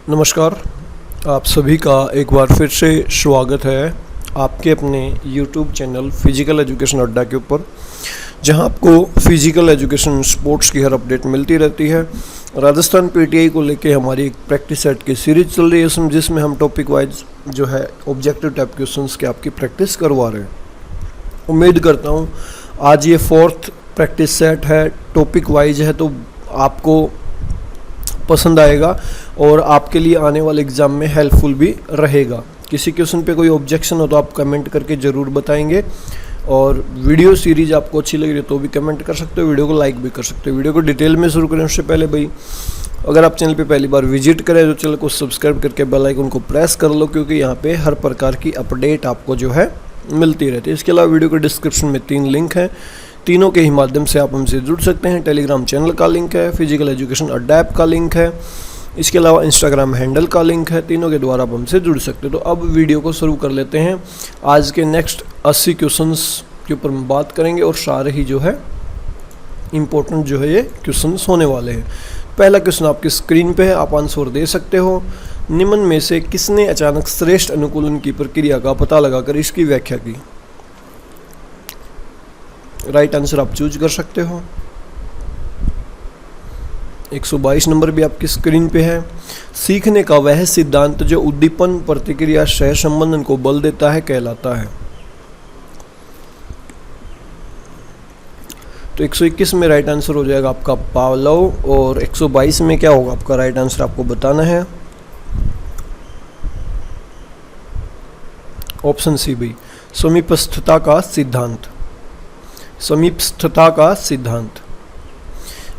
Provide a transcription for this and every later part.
नमस्कार। आप सभी का एक बार फिर से स्वागत है आपके अपने YouTube चैनल फिजिकल एजुकेशन अड्डा के ऊपर, जहां आपको फिजिकल एजुकेशन स्पोर्ट्स की हर अपडेट मिलती रहती है। राजस्थान पीटीआई को लेके हमारी एक प्रैक्टिस सेट की सीरीज चल रही है, जिसमें हम टॉपिक वाइज जो है ऑब्जेक्टिव टाइप क्वेश्चंस के आपकी प्रैक्टिस करवा रहे हैं। उम्मीद करता हूँ आज ये 4th प्रैक्टिस सेट है, टॉपिक वाइज है, तो आपको पसंद आएगा और आपके लिए आने वाले एग्ज़ाम में हेल्पफुल भी रहेगा। किसी क्वेश्चन पे कोई ऑब्जेक्शन हो तो आप कमेंट करके ज़रूर बताएंगे, और वीडियो सीरीज आपको अच्छी लग रही है तो भी कमेंट कर सकते हो, वीडियो को लाइक भी कर सकते हो। वीडियो को डिटेल में शुरू करें उससे पहले भाई, अगर आप चैनल पे पहली बार विजिट करें तो चैनल को सब्सक्राइब करके बेल आइकन को प्रेस कर लो, क्योंकि यहाँ पे हर प्रकार की अपडेट आपको जो है मिलती रहती है। इसके अलावा वीडियो के डिस्क्रिप्शन में 3 लिंक हैं, तीनों के ही माध्यम से आप हमसे जुड़ सकते हैं। टेलीग्राम चैनल का लिंक है, फिजिकल एजुकेशन अड्डा ऐप का लिंक है, इसके अलावा इंस्टाग्राम हैंडल का लिंक है। तीनों के द्वारा आप हमसे जुड़ सकते हो। तो अब वीडियो को शुरू कर लेते हैं। आज के नेक्स्ट 80 क्वेश्चंस के ऊपर हम बात करेंगे, और सारे ही जो है इम्पोर्टेंट जो है ये क्वेश्चंस होने वाले हैं। पहला क्वेश्चन आपकी स्क्रीन पे है, आप आंसर दे सकते हो। निम्न में से किसने अचानक श्रेष्ठ अनुकूलन की प्रक्रिया का पता लगाकर इसकी व्याख्या की? राइट आंसर आप चूज कर सकते हो। 122 नंबर भी आपकी स्क्रीन पे है। सीखने का वह सिद्धांत जो उद्दीपन प्रतिक्रिया सहसंबंधन को बल देता है कहलाता है। तो 121 में राइट आंसर हो जाएगा आपका पावलोव, और 122 में क्या होगा आपका राइट आंसर आपको बताना है। ऑप्शन सी भाई, समीपस्थता का सिद्धांत। समीपस्थता का सिद्धांत।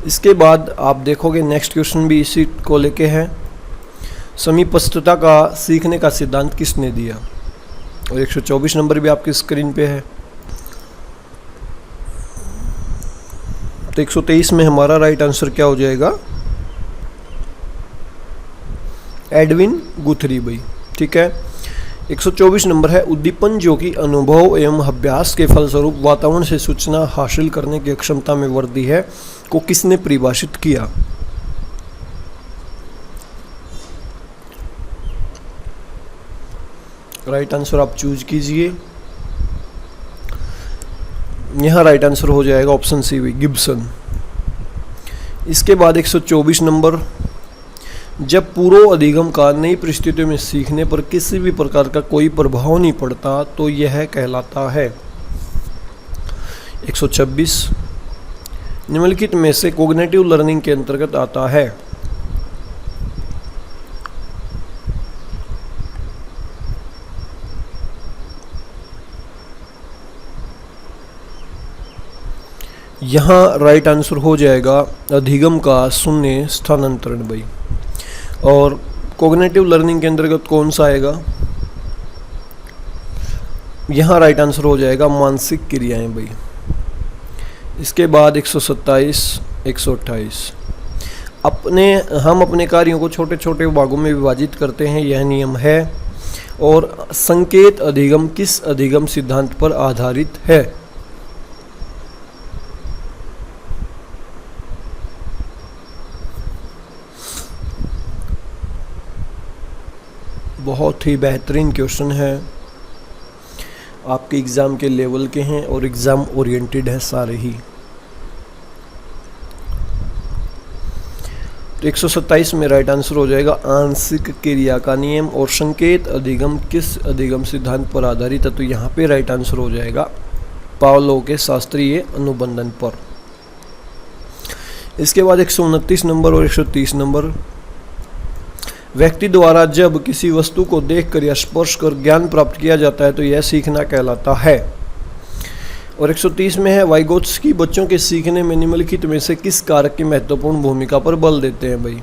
इसके बाद आप देखोगे नेक्स्ट क्वेश्चन भी इसी को लेके है। समीपस्थता का सीखने का सिद्धांत किसने दिया? और 124 नंबर भी आपकी स्क्रीन पे है। तो 123 में हमारा राइट आंसर क्या हो जाएगा? एडविन गुथरी भाई, ठीक है। 124 नंबर है, उद्दीपन जो कि अनुभव एवं अभ्यास के फलस्वरूप वातावरण से सूचना हासिल करने की क्षमता में वृद्धि है, को किसने परिभाषित किया? राइट आंसर आप चूज कीजिए। यहां राइट आंसर हो जाएगा ऑप्शन सी गिब्सन। इसके बाद 124 नंबर, जब पूर्व अधिगम का नई परिस्थितियों में सीखने पर किसी भी प्रकार का कोई प्रभाव नहीं पड़ता तो यह कहलाता है। 126, निम्नलिखित में से कॉग्निटिव लर्निंग के अंतर्गत आता है? यहां राइट आंसर हो जाएगा अधिगम का शून्य स्थानांतरण भाई। और कॉग्निटिव लर्निंग के अंतर्गत कौन सा आएगा? यहाँ राइट आंसर हो जाएगा मानसिक क्रियाएं भाई। इसके बाद 127, 128, हम अपने कार्यों को छोटे छोटे भागों में विभाजित करते हैं, यह नियम है। और संकेत अधिगम किस अधिगम सिद्धांत पर आधारित है? बहुत ही बेहतरीन क्वेश्चन है, आपके एग्ज़ाम के लेवल के हैं और एग्ज़ाम ओरिएंटेड है सारे ही। तो 127 में राइट आंसर हो जाएगा आंशिक क्रिया का नियम। और संकेत अधिगम किस अधिगम सिद्धांत पर आधारित है? तो यहाँ पे राइट आंसर हो जाएगा पावलोव के शास्त्रीय अनुबंधन पर। इसके बाद 129 नंबर और 130 नंबर, व्यक्ति द्वारा जब किसी वस्तु को देखकर या स्पर्श कर ज्ञान प्राप्त किया जाता है तो यह सीखना कहलाता है। और 130 में है, वाइगोत्स्की बच्चों के सीखने में निम्नलिखित में से किस कारक की महत्वपूर्ण भूमिका पर बल देते हैं भाई?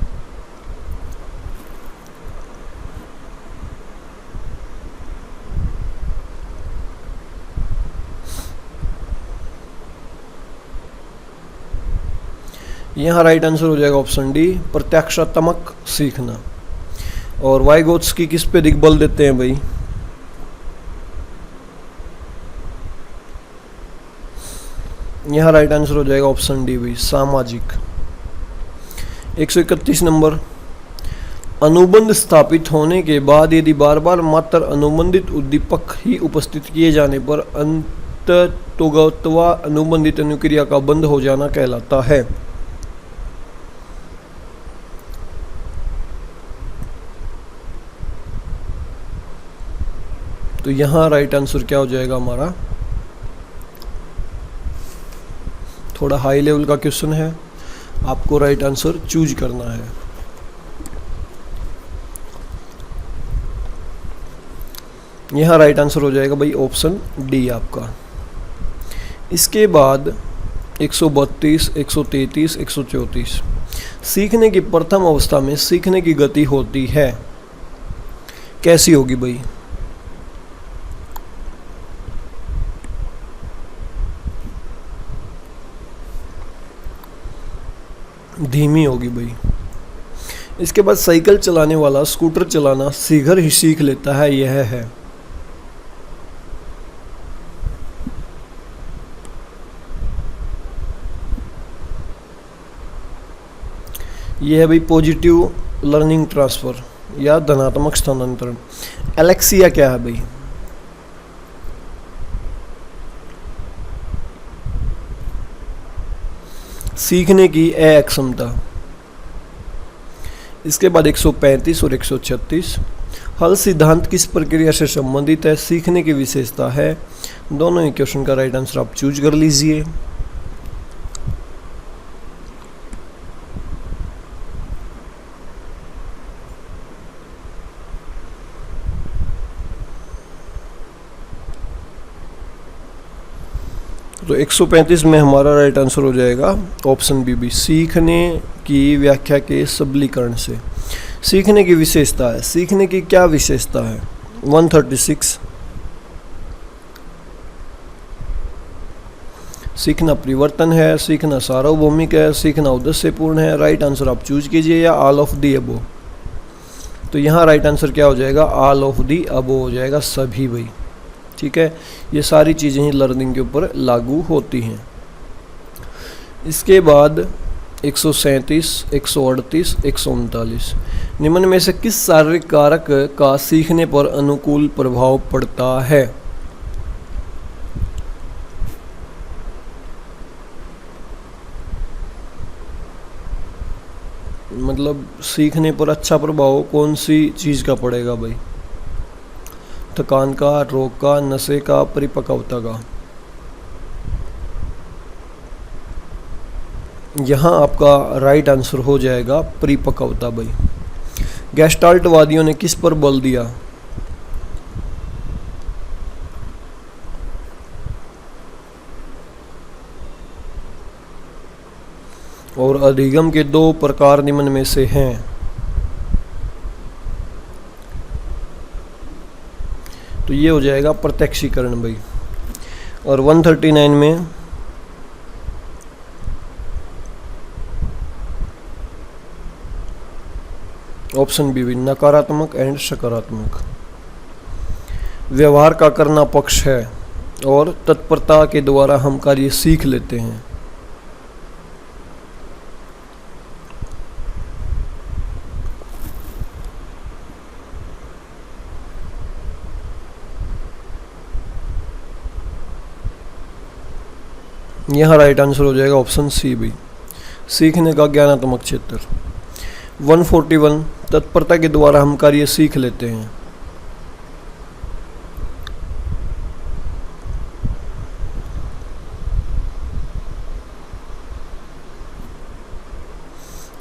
यहाँ राइट आंसर हो जाएगा ऑप्शन डी, प्रत्याक्षात्मक सीखना। और वाइगोत्स्की किस पे दिग्बल देते हैं भाई? यहाँ राइट आंसर हो जाएगा ऑप्शन डी भाई, सामाजिक। 131 नंबर, अनुबंध स्थापित होने के बाद यदि बार बार मात्र अनुबंधित उद्दीपक ही उपस्थित किए जाने पर अंततोगत्वा अनुबंधित अनुक्रिया का बंद हो जाना कहलाता है। तो यहाँ राइट आंसर क्या हो जाएगा हमारा, थोड़ा हाई लेवल का क्वेश्चन है, आपको राइट आंसर चूज करना है। यहाँ राइट आंसर हो जाएगा भाई ऑप्शन डी आपका। इसके बाद 132, 133, 134 सीखने की प्रथम अवस्था में सीखने की गति होती है, कैसी होगी भाई? धीमी होगी भाई। इसके बाद साइकिल चलाने वाला स्कूटर चलाना शीघ्र ही सीख लेता है, यह है। यह है भाई पॉजिटिव लर्निंग ट्रांसफर या धनात्मक स्थानांतरण। एलेक्सिया क्या है भाई? सीखने की अक्षमता। इसके बाद 135 और 136 हल सिद्धांत किस प्रक्रिया से संबंधित है, सीखने की विशेषता है। दोनों ही क्वेश्चन का राइट आंसर आप चूज कर लीजिए। तो 135 में हमारा राइट आंसर हो जाएगा ऑप्शन बी, सीखने की व्याख्या के सबलीकरण से। सीखने की विशेषता है, सीखने की क्या विशेषता है? 136 सीखना परिवर्तन है, सीखना सार्वभौमिक है, सीखना उद्देश्यपूर्ण है। राइट आंसर आप चूज कीजिए या ऑल ऑफ दी अबो। तो यहाँ राइट आंसर क्या हो जाएगा? ऑल ऑफ दी अबो हो जाएगा, सभी भाई। ठीक है, ये सारी चीज़ें ही लर्निंग के ऊपर लागू होती हैं। इसके बाद 137, 138, 139 निम्न में से किस शारीरिक कारक का सीखने पर अनुकूल प्रभाव पड़ता है? मतलब सीखने पर अच्छा प्रभाव कौन सी चीज़ का पड़ेगा भाई? थकान का, रोग का, नशे का, परिपक्वता का। यहाँ आपका राइट आंसर हो जाएगा परिपक्वता भाई। गेस्टाल्टवादियों ने किस पर बल दिया? और अधिगम के दो प्रकार निम्न में से हैं। तो ये हो जाएगा प्रत्यक्षीकरण भाई। और 139 में ऑप्शन बी, नकारात्मक एंड सकारात्मक। व्यवहार का करना पक्ष है और तत्परता के द्वारा हम कार्य सीख लेते हैं। यहाँ राइट आंसर हो जाएगा ऑप्शन सी भी, सीखने का ज्ञानात्मक क्षेत्र। 141 तत्परता के द्वारा हम कार्य सीख लेते हैं।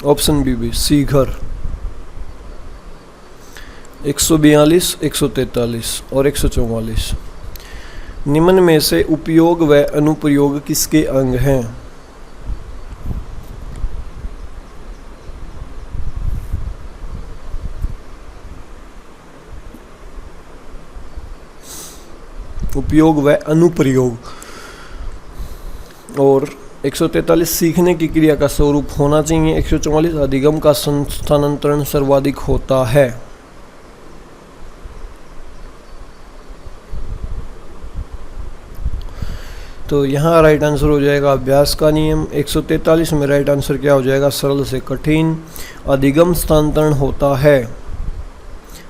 ऑप्शन बी भी, शीघ्र। 142, 143 और 144 निम्न में से उपयोग व अनुप्रयोग किसके अंग हैं? उपयोग व अनुप्रयोग। और 143 सीखने की क्रिया का स्वरूप होना चाहिए। 144 अधिगम का स्थानांतरण सर्वाधिक होता है। तो यहाँ राइट आंसर हो जाएगा अभ्यास का नियम। 143 में राइट आंसर क्या हो जाएगा, सरल से कठिन। अधिगम स्थानांतरण होता है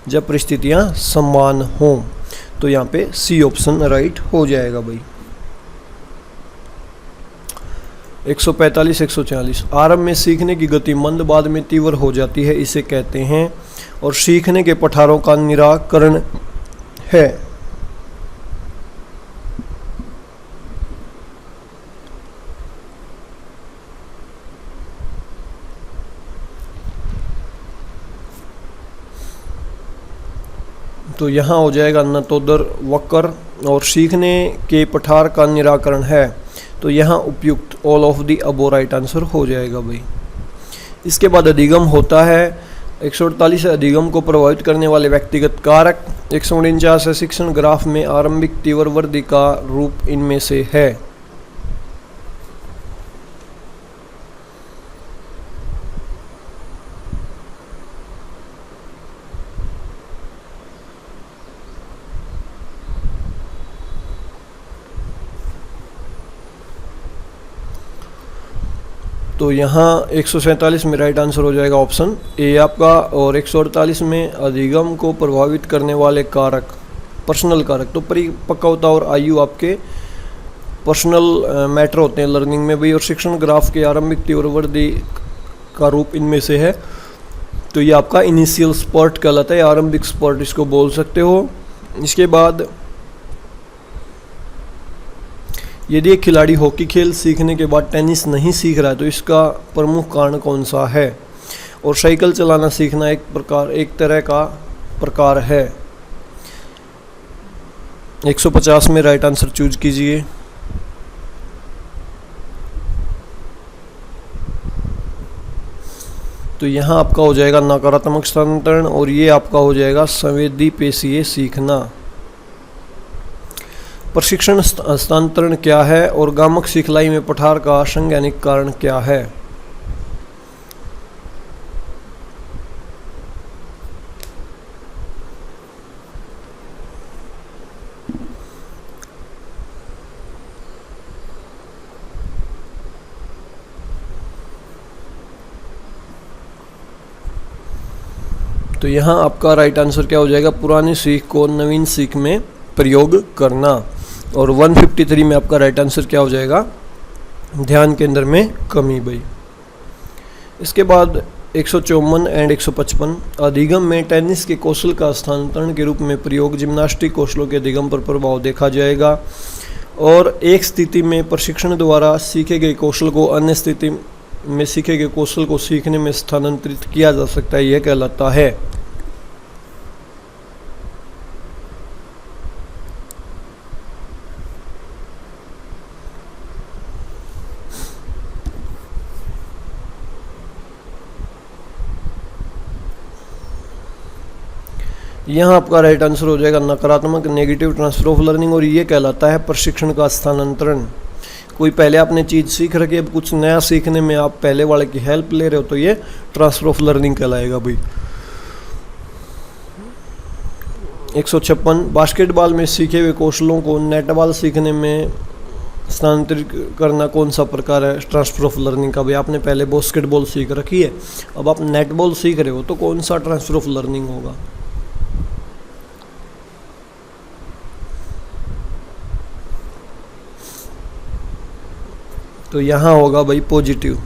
जब परिस्थितियाँ समान हों। तो यहाँ पे सी ऑप्शन राइट हो जाएगा भाई। 145 140 आरंभ में सीखने की गति मंद बाद में तीव्र हो जाती है, इसे कहते हैं। और सीखने के पठारों का निराकरण है। तो यहाँ हो जाएगा नतोदर वक्र। और सीखने के पठार का निराकरण है, तो यहाँ उपयुक्त all of the above right answer हो जाएगा भाई। इसके बाद अधिगम होता है। 148 अधिगम को प्रभावित करने वाले व्यक्तिगत कारक। 149 है शिक्षण ग्राफ में आरंभिक तीव्र वृद्धि का रूप इनमें से है। तो यहाँ 147 में राइट आंसर हो जाएगा ऑप्शन ए आपका। और 148 में अधिगम को प्रभावित करने वाले कारक, पर्सनल कारक, तो परिपक्वता और आयु आपके पर्सनल मैटर होते हैं लर्निंग में भी। और शिक्षण ग्राफ के आरंभिक तीव्र वृद्धि का रूप इनमें से है, तो ये आपका इनिशियल स्पर्ट कहलाता है, आरंभिक स्पर्ट इसको बोल सकते हो। इसके बाद यदि एक खिलाड़ी हॉकी खेल सीखने के बाद टेनिस नहीं सीख रहा है, तो इसका प्रमुख कारण कौन सा है। और साइकिल चलाना सीखना एक तरह का प्रकार है। 150 में राइट आंसर चूज कीजिए। तो यहाँ आपका हो जाएगा नकारात्मक स्थानांतरण, और ये आपका हो जाएगा संवेदी पेशीय सीखना। प्रशिक्षण हस्तांतरण क्या है, और गामक सिखलाई में पठार का संज्ञानिक कारण क्या है। तो यहाँ आपका राइट आंसर क्या हो जाएगा, पुरानी सीख को नवीन सीख में प्रयोग करना। और 153 में आपका राइट आंसर क्या हो जाएगा, ध्यान केंद्र में कमी भाई। इसके बाद 154 एंड 155 अधिगम में टेनिस के कौशल का स्थानांतरण के रूप में प्रयोग जिम्नास्टिक कौशलों के अधिगम पर प्रभाव देखा जाएगा। और एक स्थिति में प्रशिक्षण द्वारा सीखे गए कौशल को अन्य स्थिति में सीखे गए कौशल को सीखने में स्थानांतरित किया जा सकता है, यह कहलाता है। यहाँ आपका राइट आंसर हो जाएगा नकारात्मक, नेगेटिव ट्रांसफर ऑफ लर्निंग, और ये कहलाता है प्रशिक्षण का स्थानांतरण। कोई पहले आपने चीज़ सीख रखी है, अब कुछ नया सीखने में आप पहले वाले की हेल्प ले रहे हो, तो ये ट्रांसफर ऑफ लर्निंग कहलाएगा भाई। 156 बास्केटबॉल में सीखे हुए कौशलों को नेटबॉल सीखने में स्थानांतरित करना कौन सा प्रकार है ट्रांसफर ऑफ लर्निंग का। भाई आपने पहले बास्केटबॉल सीख रखी है, अब आप नेटबॉल सीख रहे हो, तो कौन सा ट्रांसफर ऑफ लर्निंग होगा। तो यहाँ होगा भाई पॉजिटिव।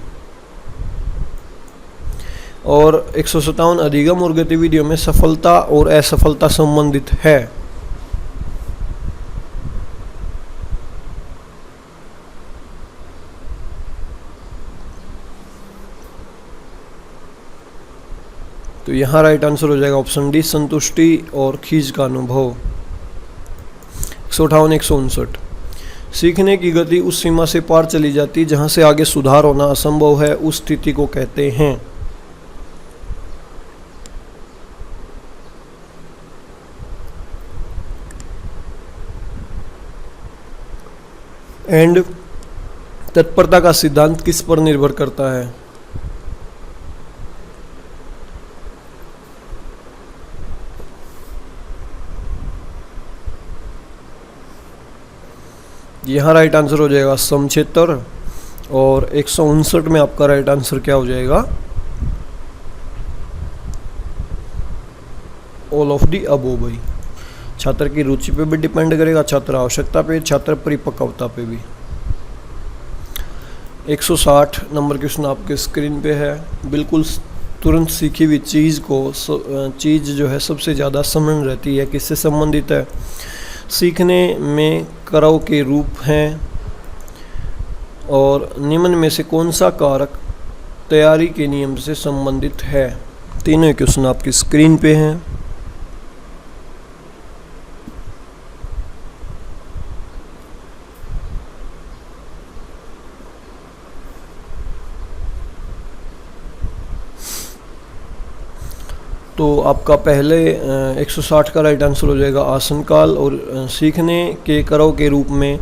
और 157 अधिगम और गतिविधियों में सफलता और असफलता संबंधित है। तो यहाँ राइट आंसर हो जाएगा ऑप्शन डी, संतुष्टि और खींच का अनुभव। 158 159 सीखने की गति उस सीमा से पार चली जाती जहां से आगे सुधार होना असंभव है, उस स्थिति को कहते हैं। एंड तत्परता का सिद्धांत किस पर निर्भर करता है। यहाँ राइट आंसर हो जाएगा समक्षेत्र, और 159 में आपका राइट आंसर क्या हो जाएगा, ऑल ऑफ दी अबो भाई। छात्र की रुचि पे भी डिपेंड करेगा, छात्र आवश्यकता पे, छात्र परिपक्वता पे भी। 160 नंबर क्वेश्चन आपके स्क्रीन पे है। बिल्कुल तुरंत सीखी हुई चीज़ को चीज़ जो है सबसे ज़्यादा स्मरण रहती है, किससे संबंधित है, सीखने में करव के रूप हैं, और निम्न में से कौन सा कारक तैयारी के नियम से संबंधित है। तीनों क्वेश्चन आपकी स्क्रीन पे हैं। तो आपका पहले 160 का राइट आंसर हो जाएगा आसन काल, और सीखने के करव के रूप में,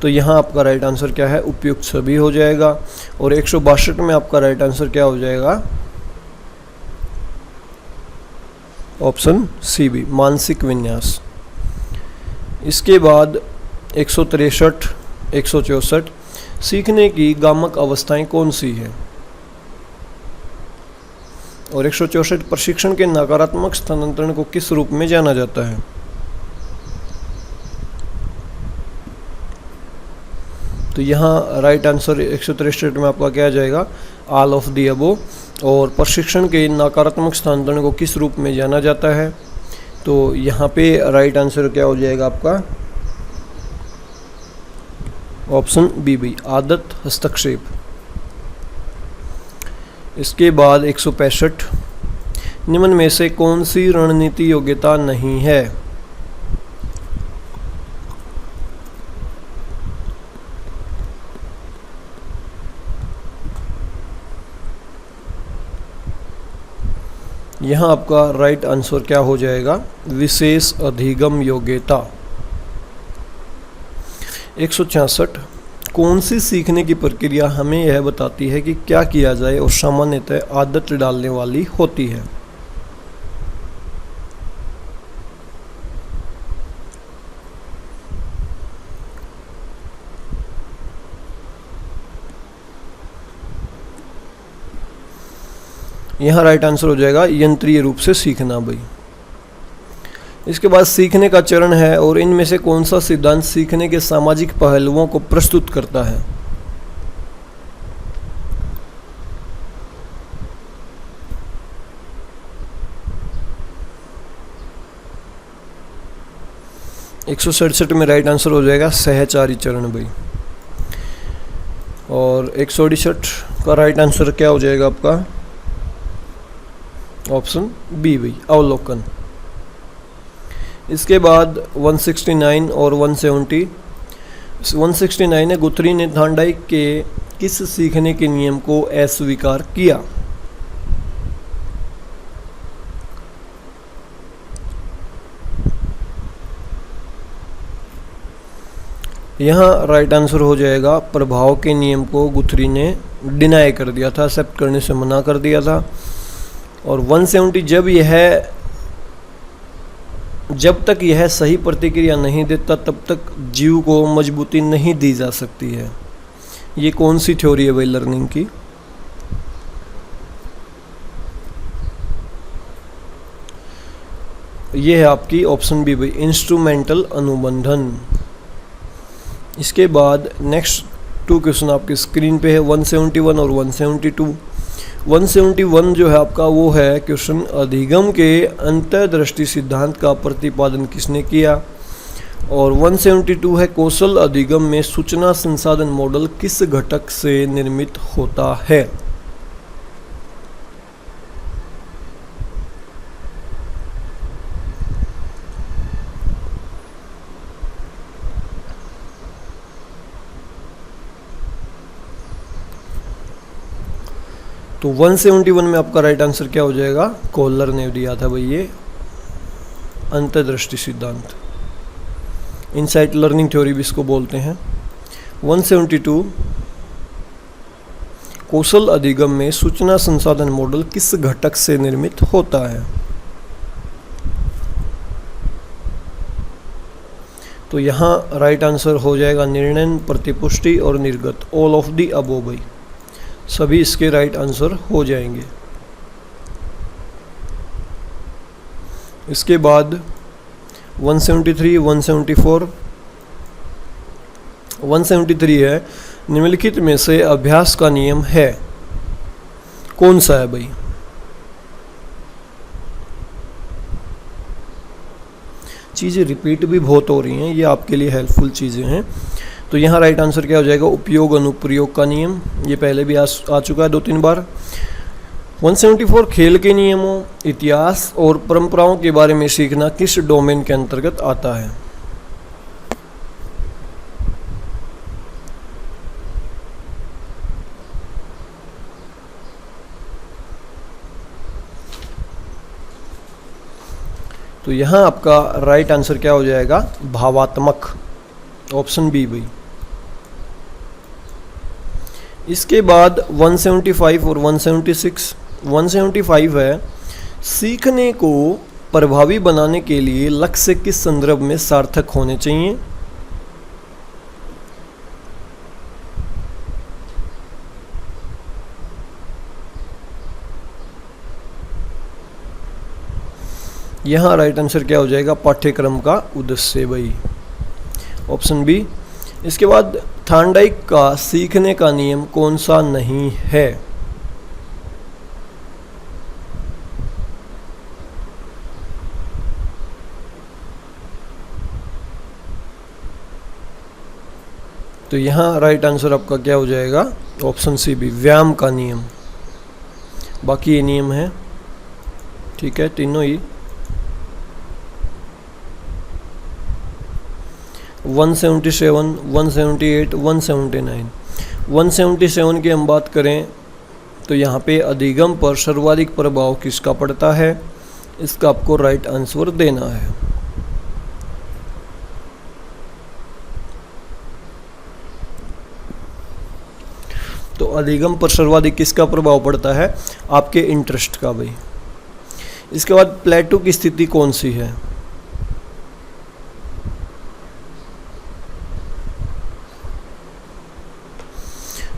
तो यहाँ आपका राइट आंसर क्या है, उपयुक्त सभी हो जाएगा। और 162 में आपका राइट आंसर क्या हो जाएगा, ऑप्शन सी बी, मानसिक विन्यास। इसके बाद 163, 164, सीखने की गामक अवस्थाएं कौन सी है, और 164, प्रशिक्षण के नकारात्मक स्थानांतरण को किस रूप में जाना जाता है। तो यहाँ राइट आंसर 163 में आपका क्या आ जाएगा, ऑल ऑफ दी अबो। और प्रशिक्षण के नकारात्मक स्थानांतरण को किस रूप में जाना जाता है, तो यहाँ पे राइट आंसर क्या हो जाएगा आपका, ऑप्शन बी बी, आदत हस्तक्षेप। इसके बाद 165, निम्न में से कौन सी रणनीति योग्यता नहीं है। यहाँ आपका राइट आंसर क्या हो जाएगा, विशेष अधिगम योग्यता। 166, कौन सी सीखने की प्रक्रिया हमें यह बताती है कि क्या किया जाए और सामान्यतः आदत डालने वाली होती है। यहाँ राइट आंसर हो जाएगा यंत्रीय रूप से सीखना भाई। इसके बाद सीखने का चरण है, और इनमें से कौन सा सिद्धांत सीखने के सामाजिक पहलुओं को प्रस्तुत करता है। एक 167 में राइट आंसर हो जाएगा सहचारी चरण भाई। और 168 का राइट आंसर क्या हो जाएगा आपका, ऑप्शन बी भाई, अवलोकन। इसके बाद 169 और 170। 169 है, गुथरी ने थांडाइक के किस सीखने के नियम को अस्वीकार किया। यहाँ राइट आंसर हो जाएगा प्रभाव के नियम को गुथरी ने डिनाई कर दिया था, एक्सेप्ट करने से मना कर दिया था। और 170, जब तक यह सही प्रतिक्रिया नहीं देता तब तक जीव को मजबूती नहीं दी जा सकती है। ये कौन सी थ्योरी है भाई लर्निंग की, ये है आपकी ऑप्शन बी भाई, इंस्ट्रूमेंटल अनुबंधन। इसके बाद नेक्स्ट 2 क्वेश्चन आपकी स्क्रीन पे है, 171 और 172। 171 जो है आपका वो है क्वेश्चन, अधिगम के अंतर्दृष्टि सिद्धांत का प्रतिपादन किसने किया। और 172 है, कौशल अधिगम में सूचना संसाधन मॉडल किस घटक से निर्मित होता है। तो 171 में आपका राइट आंसर क्या हो जाएगा, कोहलर ने दिया था भाई ये अंतर्दृष्टि सिद्धांत, इनसाइट लर्निंग थ्योरी भी इसको बोलते हैं। 172, कौशल अधिगम में सूचना संसाधन मॉडल किस घटक से निर्मित होता है। तो यहाँ राइट आंसर हो जाएगा निर्णय, प्रतिपुष्टि और निर्गत, ऑल ऑफ दी अबो भाई, सभी इसके राइट आंसर हो जाएंगे। इसके बाद 173, 174, 173 है, निम्नलिखित में से अभ्यास का नियम है, कौन सा है भाई? चीज़ें रिपीट भी बहुत हो रही हैं, ये आपके लिए हेल्पफुल चीज़ें हैं। तो यहाँ राइट आंसर क्या हो जाएगा? उपयोग अनुप्रयोग का नियम, ये पहले भी आ चुका है 2-3 बार। 174 खेल के नियमों, इतिहास और परंपराओं के बारे में सीखना किस डोमेन के अंतर्गत आता है? तो यहाँ आपका राइट आंसर क्या हो जाएगा? भावात्मक, ऑप्शन बी भाई। इसके बाद 175 और 176, 175 है, सीखने को प्रभावी बनाने के लिए लक्ष्य किस संदर्भ में सार्थक होने चाहिए? यहाँ राइट आंसर क्या हो जाएगा? पाठ्यक्रम का उद्देश्य भाई, ऑप्शन बी। इसके बाद थार्नडाइक का सीखने का नियम कौन सा नहीं है? तो यहाँ राइट आंसर आपका क्या हो जाएगा? ऑप्शन सी भी, व्यायाम का नियम। बाकी ये नियम है, ठीक है, तीनों ही। 177, 178, 179, 177 की हम बात करें तो यहाँ पे अधिगम पर सर्वाधिक प्रभाव किसका पड़ता है? इसका आपको राइट आंसर देना है। तो अधिगम पर सर्वाधिक किसका प्रभाव पड़ता है? आपके इंटरेस्ट का भाई। इसके बाद प्लेटो की स्थिति कौन सी है?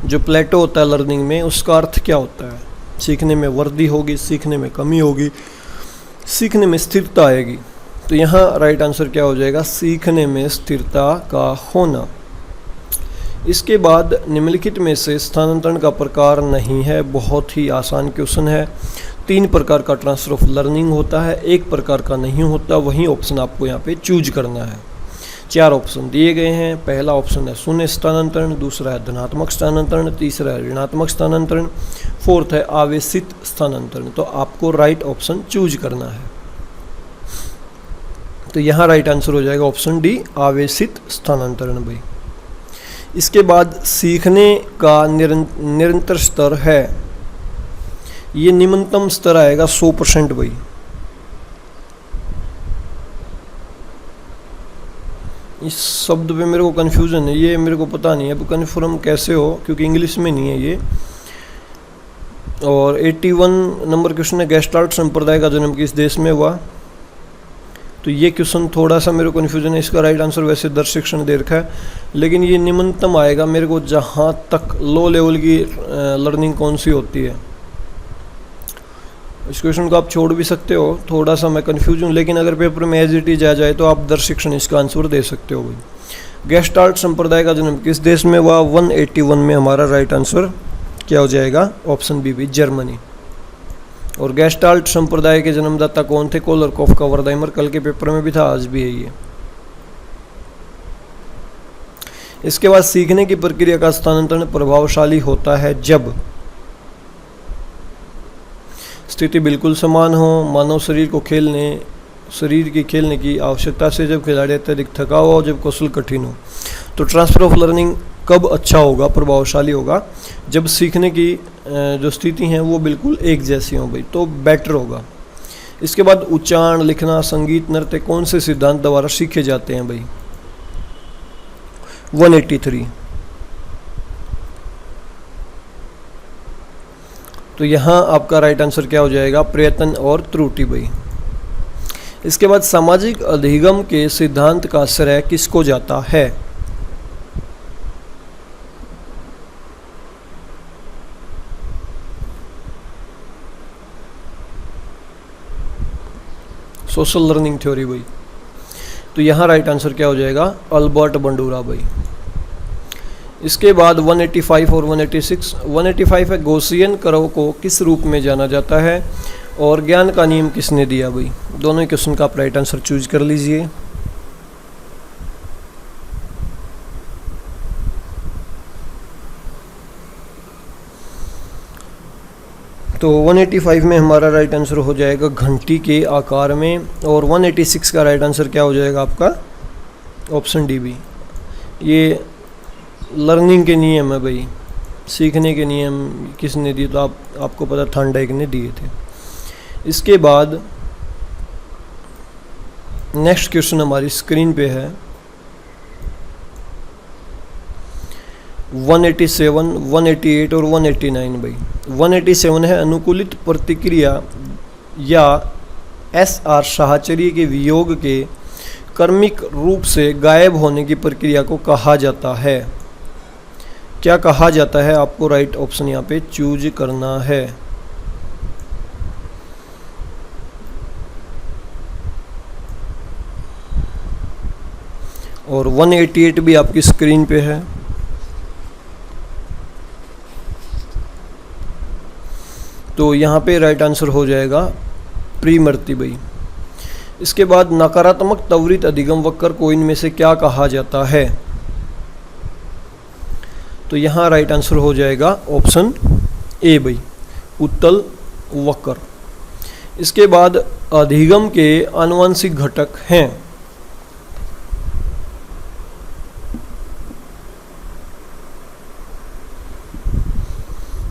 जो प्लेटो होता है लर्निंग में, उसका अर्थ क्या होता है? सीखने में वृद्धि होगी, सीखने में कमी होगी, सीखने में स्थिरता आएगी। तो यहाँ राइट आंसर क्या हो जाएगा? सीखने में स्थिरता का होना। इसके बाद निम्नलिखित में से स्थानांतरण का प्रकार नहीं है, बहुत ही आसान क्वेश्चन है। 3 प्रकार का ट्रांसफर ऑफ लर्निंग होता है, 1 प्रकार का नहीं होता, वही ऑप्शन आपको यहाँ पे चूज करना है। 4 ऑप्शन दिए गए हैं। पहला ऑप्शन है शून्य स्थानांतरण, दूसरा है धनात्मक स्थानांतरण, तीसरा है ऋणात्मक स्थानांतरण, 4th है आवेशित स्थानांतरण। तो आपको राइट ऑप्शन चूज करना है। तो यहाँ राइट आंसर हो जाएगा ऑप्शन डी, आवेशित स्थानांतरण भाई। इसके बाद सीखने का निरंतर स्तर है, ये निम्नतम स्तर आएगा 100% भाई। इस शब्द पे मेरे को कन्फ्यूज़न है, ये मेरे को पता नहीं है अब कन्फर्म कैसे हो, क्योंकि इंग्लिश में नहीं है ये। और 81 नंबर क्वेश्चन है, गेस्टाल्ट संप्रदाय का जन्म किस देश में हुआ? तो ये क्वेश्चन थोड़ा सा मेरे को कन्फ्यूजन है। इसका राइट आंसर वैसे दर्श शिक्षण दे रखा है, लेकिन ये निम्नतम आएगा मेरे को जहाँ तक लो लेवल की लर्निंग कौन सी होती है। इस क्वेश्चन को आप छोड़ भी सकते हो, थोड़ा सा मैं कन्फ्यूज हूँ, लेकिन अगर पेपर में एज इट इज आ जाए तो आप दर्श शिक्षण इसका आंसर दे सकते हो भाई। गेस्टाल्ट संप्रदाय का जन्म किस देश में हुआ? 181 में हमारा राइट आंसर क्या हो जाएगा? ऑप्शन बी भी, जर्मनी। और गेस्टाल्ट संप्रदाय के जन्मदाता कौन थे? कोलरकॉफ का वर्दाइमर, कल के पेपर में भी था, आज भी है ये। इसके बाद सीखने की प्रक्रिया का स्थानांतरण प्रभावशाली होता है जब स्थिति बिल्कुल समान हो, मानव शरीर की खेलने की आवश्यकता से जब खिलाड़ी अत्यधिक थका हो, जब कौशल कठिन हो। तो ट्रांसफर ऑफ लर्निंग कब अच्छा होगा, प्रभावशाली होगा? जब सीखने की जो स्थिति हैं वो बिल्कुल एक जैसी हो भाई, तो बेटर होगा। इसके बाद उच्चारण, लिखना, संगीत, नृत्य कौन से सिद्धांत द्वारा सीखे जाते हैं भाई? 183। तो यहाँ आपका राइट आंसर क्या हो जाएगा? प्रयत्न और त्रुटि भाई। इसके बाद सामाजिक अधिगम के सिद्धांत का श्रेय किसको जाता है? सोशल लर्निंग थ्योरी भाई। तो यहाँ राइट आंसर क्या हो जाएगा? अल्बर्ट बंडूरा भाई। इसके बाद 185 और 186। 185 है गॉसियन कर्व को किस रूप में जाना जाता है और ज्ञान का नियम किसने दिया भाई? दोनों क्वेश्चन का आप राइट आंसर चूज कर लीजिए। तो 185 में हमारा राइट आंसर हो जाएगा घंटी के आकार में, और 186 का राइट आंसर क्या हो जाएगा आपका? ऑप्शन डी भी। ये लर्निंग के नियम है भाई, सीखने के नियम किसने दिए? तो आपको पता थॉर्नडाइक ने दिए थे। इसके बाद नेक्स्ट क्वेश्चन हमारी स्क्रीन पे है 187, 188 और 189 भाई। 187 है अनुकूलित प्रतिक्रिया या SR साहचर्य के वियोग के कर्मिक रूप से गायब होने की प्रक्रिया को कहा जाता है। क्या कहा जाता है? आपको राइट ऑप्शन यहाँ पे चूज करना है। और 188 भी आपकी स्क्रीन पे है। तो यहाँ पे राइट आंसर हो जाएगा प्रीमर्ती भाई। इसके बाद नकारात्मक त्वरित अधिगम वक्र को इनमें से क्या कहा जाता है? तो यहाँ राइट आंसर हो जाएगा ऑप्शन ए भाई, उत्तल वक्र। इसके बाद अधिगम के आनुवंशिक घटक हैं।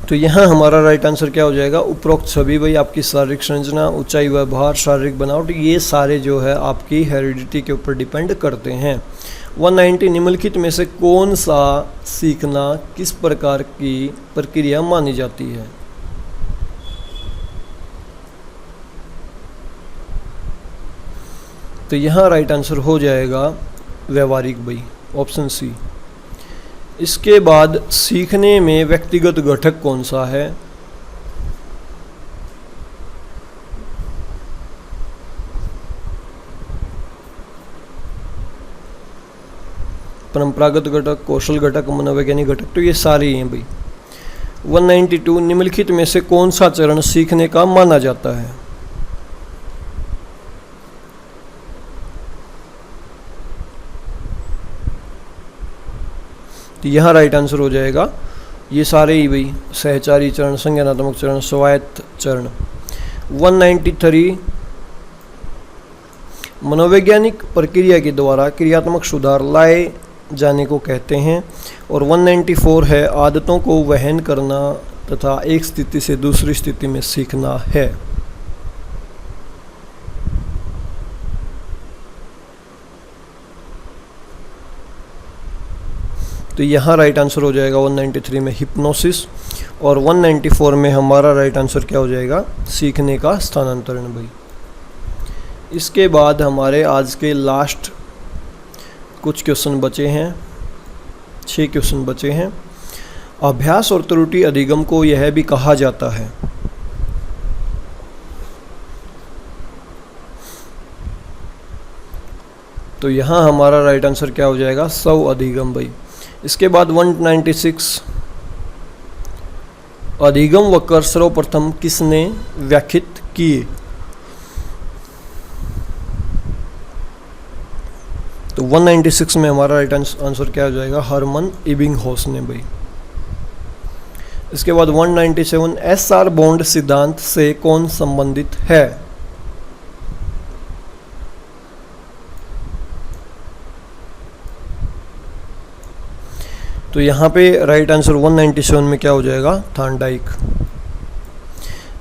तो यहाँ हमारा राइट आंसर क्या हो जाएगा? उपरोक्त सभी भाई आपकी शारीरिक संरचना, ऊंचाई व भार, शारीरिक बनावट, ये सारे जो है आपकी हेरिडिटी के ऊपर डिपेंड करते हैं। 190 निम्नलिखित में से कौन सा सीखना किस प्रकार की प्रक्रिया मानी जाती है? तो यहाँ राइट आंसर हो जाएगा व्यवहारिक भाई, ऑप्शन सी। इसके बाद सीखने में व्यक्तिगत घटक कौन सा है? परंपरागत घटक, कौशल घटक, मनोवैज्ञानिक घटक, तो ये सारे ही हैं भाई। 192 निम्नलिखित में से कौन सा चरण सीखने का माना जाता है? तो यहाँ राइट आंसर हो जाएगा ये सारे ही भाई, सहचारी चरण, संज्ञानात्मक चरण, स्वायत्त चरण। 193 मनोवैज्ञानिक प्रक्रिया के द्वारा क्रियात्मक सुधार लाए जाने को कहते हैं। और 194 है आदतों को वहन करना तथा एक स्थिति से दूसरी स्थिति में सीखना है। तो यहाँ राइट आंसर हो जाएगा 193 में हिप्नोसिस, और 194 में हमारा राइट आंसर क्या हो जाएगा? सीखने का स्थानांतरण भाई। इसके बाद हमारे आज के लास्ट कुछ क्वेश्चन बचे हैं, 6 क्वेश्चन बचे हैं। अभ्यास और त्रुटि अधिगम को यह भी कहा जाता है। तो यहाँ हमारा राइट आंसर क्या हो जाएगा? स्व अधिगम भाई। इसके बाद 196 अधिगम वक्र सर्वप्रथम किसने व्याख्यात किए? तो 196 में हमारा राइट आंसर क्या हो जाएगा? हरमन इबिंगहॉस ने भाई। इसके बाद 197 SR बॉन्ड सिद्धांत से कौन संबंधित है? तो यहाँ पे राइट आंसर 197 में क्या हो जाएगा? थॉर्नडाइक।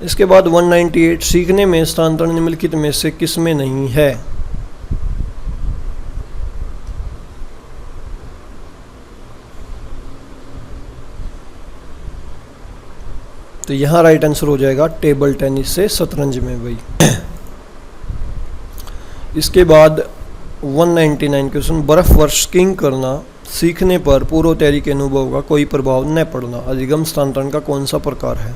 इसके बाद 198 सीखने में स्थानांतरण निम्नलिखित में से किस में नहीं है? तो यहाँ राइट आंसर हो जाएगा टेबल टेनिस से शतरंज में भाई। इसके बाद 199 क्वेश्चन, बर्फ वर्षकिंग करना सीखने पर पूर्व तैयारी के अनुभव का कोई प्रभाव न पड़ना अधिगम स्थानांतरण का कौन सा प्रकार है?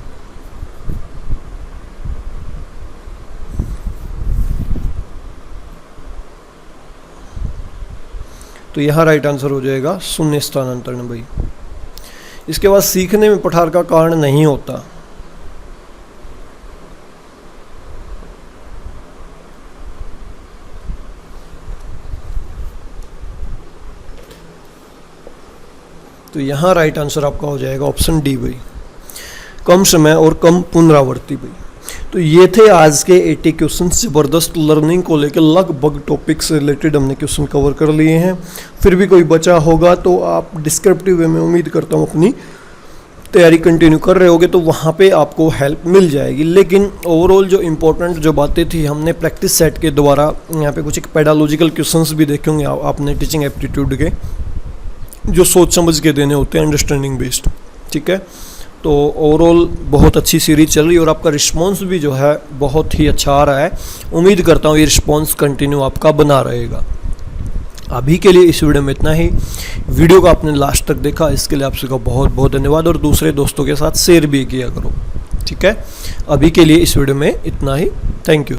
तो यहाँ राइट आंसर हो जाएगा शून्य स्थानांतरण भाई। इसके बाद सीखने में पठार का कारण नहीं होता, तो यहाँ राइट आंसर आपका हो जाएगा ऑप्शन डी भाई, कम समय और कम पुनरावृत्ति भाई। तो ये थे आज के 80 क्वेश्चन। ज़बरदस्त लर्निंग को लेकर लगभग टॉपिक से रिलेटेड हमने क्वेश्चन कवर कर लिए हैं। फिर भी कोई बचा होगा तो आप डिस्क्रिप्टिव वे में, उम्मीद करता हूँ अपनी तैयारी कंटिन्यू कर रहे होगे तो वहाँ पे आपको हेल्प मिल जाएगी। लेकिन ओवरऑल जो इम्पोर्टेंट जो बातें थी हमने प्रैक्टिस सेट के द्वारा, यहाँ पे कुछ एक पेडालॉजिकल क्वेश्चंस भी देखे होंगे आपने टीचिंग एप्टीट्यूड के, जो सोच समझ के देने होते हैं, अंडरस्टैंडिंग बेस्ड। ठीक है, तो ओवरऑल बहुत अच्छी सीरीज चल रही है और आपका रिस्पांस भी जो है बहुत ही अच्छा आ रहा है। उम्मीद करता हूँ ये रिस्पांस कंटिन्यू आपका बना रहेगा। अभी के लिए इस वीडियो में इतना ही। वीडियो को आपने लास्ट तक देखा, इसके लिए आप सबका बहुत बहुत धन्यवाद और दूसरे दोस्तों के साथ शेयर भी किया करो। ठीक है, अभी के लिए इस वीडियो में इतना ही। Thank you.